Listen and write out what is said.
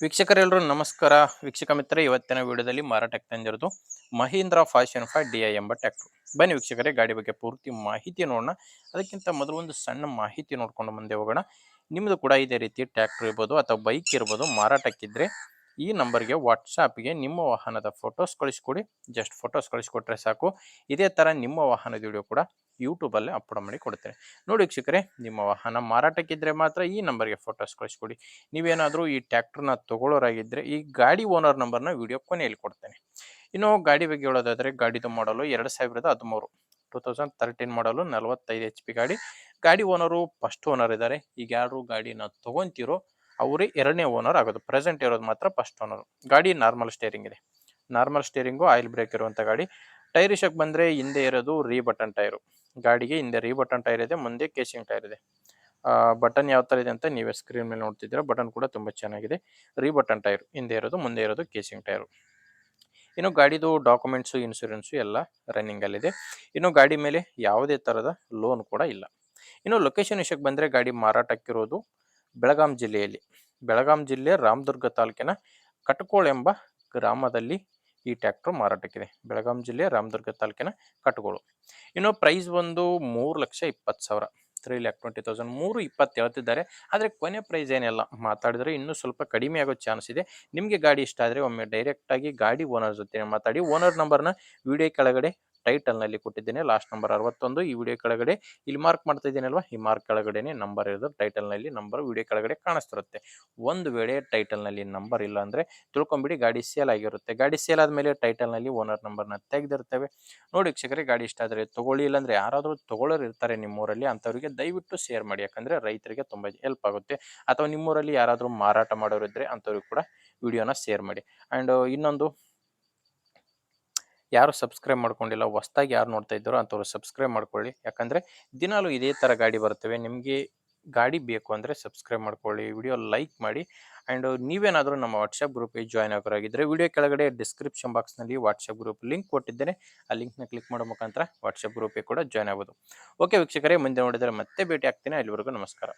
ವೀಕ್ಷಕರೆಲ್ಲರೂ ನಮಸ್ಕಾರ. ವೀಕ್ಷಕ ಮಿತ್ರ, ಇವತ್ತಿನ ವಿಡಿಯೋದಲ್ಲಿ ಮಾರಾಟಕ್ಕೆ ತಂದಿರೋದು ಮಹೀಂದ್ರ ಫ್ಯಾಷನ್ 5 DI ಎಂಬ ಟ್ರ್ಯಾಕ್ಟರ್. ಬನ್ನಿ ವೀಕ್ಷಕರೇ, ಗಾಡಿ ಬಗ್ಗೆ ಪೂರ್ತಿ ಮಾಹಿತಿ ನೋಡೋಣ. ಅದಕ್ಕಿಂತ ಮೊದಲು ಒಂದು ಸಣ್ಣ ಮಾಹಿತಿ ನೋಡ್ಕೊಂಡು ಮುಂದೆ ಹೋಗೋಣ. ನಿಮ್ಮದು ಕೂಡ ಇದೇ ರೀತಿ ಟ್ರ್ಯಾಕ್ಟರ್ ಇರ್ಬೋದು ಅಥವಾ ಬೈಕ್ ಇರ್ಬೋದು ಮಾರಾಟಕ್ಕಿದ್ರೆ ಈ ನಂಬರ್ಗೆ ವಾಟ್ಸಾಪ್ಗೆ ನಿಮ್ಮ ವಾಹನದ ಫೋಟೋಸ್ ಕಳಿಸ್ಕೊಡಿ. ಜಸ್ಟ್ ಫೋಟೋಸ್ ಕಳಿಸ್ಕೊಟ್ರೆ ಸಾಕು. ಇದೇ ಥರ ನಿಮ್ಮ ವಾಹನದ ವಿಡಿಯೋ ಕೂಡ ಯೂಟ್ಯೂಬಲ್ಲಿ ಅಪ್ಲೋಡ್ ಮಾಡಿ ಕೊಡ್ತೇನೆ. ನೋಡಿ ವೀಕ್ಷಕರೇ, ನಿಮ್ಮ ವಾಹನ ಮಾರಾಟಕ್ಕಿದ್ರೆ ಮಾತ್ರ ಈ ನಂಬರ್ಗೆ ಫೋಟೋಸ್ ಕಳಿಸ್ಕೊಡಿ. ನೀವೇನಾದರೂ ಈ ಟ್ರ್ಯಾಕ್ಟರ್ನ ತಗೊಳ್ಳೋರಾಗಿದ್ದರೆ ಈ ಗಾಡಿ ಓನರ್ ನಂಬರ್ನ ವಿಡಿಯೋ ಕೊನೆಯಲ್ಲಿ ಕೊಡ್ತೇನೆ. ಇನ್ನು ಗಾಡಿ ಬಗ್ಗೆ ಹೇಳೋದಾದರೆ, ಗಾಡಿದು ಮಾಡಲು 2013 2013 ಮಾಡಲು 45 HP ಗಾಡಿ. ಗಾಡಿ ಓನರು ಫಸ್ಟ್ ಓನರ್ ಇದ್ದಾರೆ. ಈಗ ಯಾರು ಗಾಡಿನ ತೊಗೊತೀರೋ ಅವರೇ ಎರಡನೇ ಓನರ್ ಆಗೋದು. ಪ್ರೆಸೆಂಟ್ ಇರೋದು ಮಾತ್ರ ಫಸ್ಟ್ ಓನರು. ಗಾಡಿ ನಾರ್ಮಲ್ ಸ್ಟೇರಿಂಗ್ ಇದೆ. ನಾರ್ಮಲ್ ಸ್ಟೇರಿಂಗು, ಆಯಿಲ್ ಬ್ರೇಕ್ ಇರುವಂಥ ಗಾಡಿ. ಟೈರ್ ವಿಷಯಕ್ಕೆ ಬಂದರೆ ಹಿಂದೆ ಇರೋದು ರೀ ಬಟನ್ ಟೈರು. ಗಾಡಿಗೆ ಹಿಂದೆ ರೀ ಬಟನ್ ಟೈರ್ ಇದೆ, ಮುಂದೆ ಕೇಸಿಂಗ್ ಟೈರ್ ಇದೆ. ಬಟನ್ ಯಾವ ಥರ ಇದೆ ಅಂತ ನೀವೇ ಸ್ಕ್ರೀನ್ ಮೇಲೆ ನೋಡ್ತಿದ್ದೀರಾ. ಬಟನ್ ಕೂಡ ತುಂಬ ಚೆನ್ನಾಗಿದೆ. ರೀ ಬಟನ್ ಟೈರ್ ಹಿಂದೆ ಇರೋದು, ಮುಂದೆ ಇರೋದು ಕೇಸಿಂಗ್ ಟೈರು. ಇನ್ನು ಗಾಡಿದು ಡಾಕ್ಯುಮೆಂಟ್ಸು, ಇನ್ಶೂರೆನ್ಸು ಎಲ್ಲ ರನ್ನಿಂಗಲ್ಲಿದೆ. ಇನ್ನು ಗಾಡಿ ಮೇಲೆ ಯಾವುದೇ ಥರದ ಲೋನ್ ಕೂಡ ಇಲ್ಲ. ಇನ್ನು ಲೊಕೇಶನ್ ವಿಷಯಕ್ಕೆ ಬಂದರೆ, ಗಾಡಿ ಮಾರಾಟಕ್ಕಿರೋದು ಬೆಳಗಾಂ ಜಿಲ್ಲೆಯಲ್ಲಿ. ಬೆಳಗಾಂ ಜಿಲ್ಲೆ ರಾಮದುರ್ಗ ತಾಲೂಕಿನ ಕಟ್ಕೋಳ ಎಂಬ ಗ್ರಾಮದಲ್ಲಿ ಈ ಟ್ರ್ಯಾಕ್ಟರ್ ಮಾರಾಟಕ್ಕಿದೆ. ಬೆಳಗಾಂ ಜಿಲ್ಲೆ ರಾಮದುರ್ಗ ತಾಲೂಕಿನ ಕಟ್ಕೋಳು. ಇನ್ನು ಪ್ರೈಸ್ ಒಂದು 3,20,000, 3,20,000, 3,20 ಹೇಳ್ತಿದ್ದಾರೆ. ಆದರೆ ಕೊನೆ ಪ್ರೈಸ್ ಏನಿಲ್ಲ, ಮಾತಾಡಿದರೆ ಇನ್ನೂ ಸ್ವಲ್ಪ ಕಡಿಮೆ ಆಗೋ ಚಾನ್ಸ್ ಇದೆ. ನಿಮಗೆ ಗಾಡಿ ಇಷ್ಟ ಆದರೆ ಒಮ್ಮೆ ಡೈರೆಕ್ಟಾಗಿ ಗಾಡಿ ಓನರ್ ಜೊತೆ ಮಾತಾಡಿ. ಓನರ್ ನಂಬರ್ನ ವಿಡಿಯೋ ಕೆಳಗಡೆ ಟೈಟಲ್ನಲ್ಲಿ ಕೊಟ್ಟಿದ್ದೇನೆ. Last number 61. ಈ ವಿಡಿಯೋ ಕೆಳಗಡೆ ಇಲ್ಲಿ ಮಾರ್ಕ್ ಮಾಡ್ತಾ ಇದ್ದೀನಲ್ವಾ, ಈ ಮಾರ್ಕ್ ಕೆಳಗಡೆನೆ ನಂಬರ್ ಇರೋದು. ಟೈಟಲ್ನಲ್ಲಿ ನಂಬರ್ ವಿಡಿಯೋ ಕೆಳಗಡೆ ಕಾಣಿಸ್ತಿರುತ್ತೆ. ಒಂದು ವೇಳೆ ಟೈಟಲ್ನಲ್ಲಿ ನಂಬರ್ ಇಲ್ಲ ಅಂದರೆ ತಿಳ್ಕೊಂಬಿಡಿ, ಗಾಡಿ ಸೇಲ್ ಆಗಿರುತ್ತೆ. ಗಾಡಿ ಸೇಲ್ ಆದಮೇಲೆ ಟೈಟಲ್ನಲ್ಲಿ ಓನರ್ ನಂಬರ್ನ ತೆಗೆದಿರ್ತೇವೆ. ನೋಡಿ ವೀಕ್ಷಕರೇ, ಗಾಡಿ ಇಷ್ಟ ಆದರೆ ತೊಗೊಳ್ಳಿ. ಇಲ್ಲಾಂದರೆ ಯಾರಾದರೂ ತೊಗೊಳ್ಳೋರು ಇರ್ತಾರೆ ನಿಮ್ಮೂರಲ್ಲಿ, ಅಂಥವ್ರಿಗೆ ದಯವಿಟ್ಟು ಶೇರ್ ಮಾಡಿ. ಯಾಕಂದರೆ ರೈತರಿಗೆ ತುಂಬ ಹೆಲ್ಪ್ ಆಗುತ್ತೆ. ಅಥವಾ ನಿಮ್ಮೂರಲ್ಲಿ ಯಾರಾದರೂ ಮಾರಾಟ ಮಾಡೋರು ಇದ್ದರೆ ಅಂಥವ್ರಿಗೆ ಕೂಡ ವಿಡಿಯೋನ ಶೇರ್ ಮಾಡಿ. ಆ್ಯಂಡ್ ಇನ್ನೊಂದು, ಯಾರು ಸಬ್ಸ್ಕ್ರೈಬ್ ಮಾಡ್ಕೊಂಡಿಲ್ಲ, ಹೊಸ್ದಾಗಿ ಯಾರು ನೋಡ್ತಾ ಇದ್ದಾರೋ ಅಂಥವ್ರು ಸಬ್ಸ್ಕ್ರೈಬ್ ಮಾಡ್ಕೊಳ್ಳಿ. ಯಾಕಂದರೆ ದಿನಾಲೂ ಇದೇ ಥರ ಗಾಡಿ ಬರ್ತವೆ. ನಿಮಗೆ ಗಾಡಿ ಬೇಕು ಅಂದರೆ ಸಬ್ಸ್ಕ್ರೈಬ್ ಮಾಡ್ಕೊಳ್ಳಿ, ವಿಡಿಯೋ ಲೈಕ್ ಮಾಡಿ. ಆ್ಯಂಡ್ ನೀವೇನಾದರೂ ನಮ್ಮ ವಾಟ್ಸಪ್ ಗ್ರೂಪಿಗೆ ಜಾಯ್ನ್ ಆಗೋರಾಗಿದ್ದರೆ ವಿಡಿಯೋ ಕೆಳಗಡೆ ಡಿಸ್ಕ್ರಿಪ್ಷನ್ ಬಾಕ್ಸ್ನಲ್ಲಿ ವಾಟ್ಸಪ್ ಗ್ರೂಪ್ ಲಿಂಕ್ ಕೊಟ್ಟಿದ್ದೇನೆ. ಆ ಲಿಂಕ್ನ ಕ್ಲಿಕ್ ಮಾಡೋ ಮುಖಾಂತರ ವಾಟ್ಸಪ್ ಗ್ರೂಪಿಗೆ ಕೂಡ ಜಾಯ್ನ್ ಆಗೋದು. ಓಕೆ ವೀಕ್ಷಕರೇ, ಮುಂದೆ ನೋಡಿದರೆ ಮತ್ತೆ ಭೇಟಿ ಆಗ್ತೀನಿ. ಅಲ್ಲಿವರೆಗೂ ನಮಸ್ಕಾರ.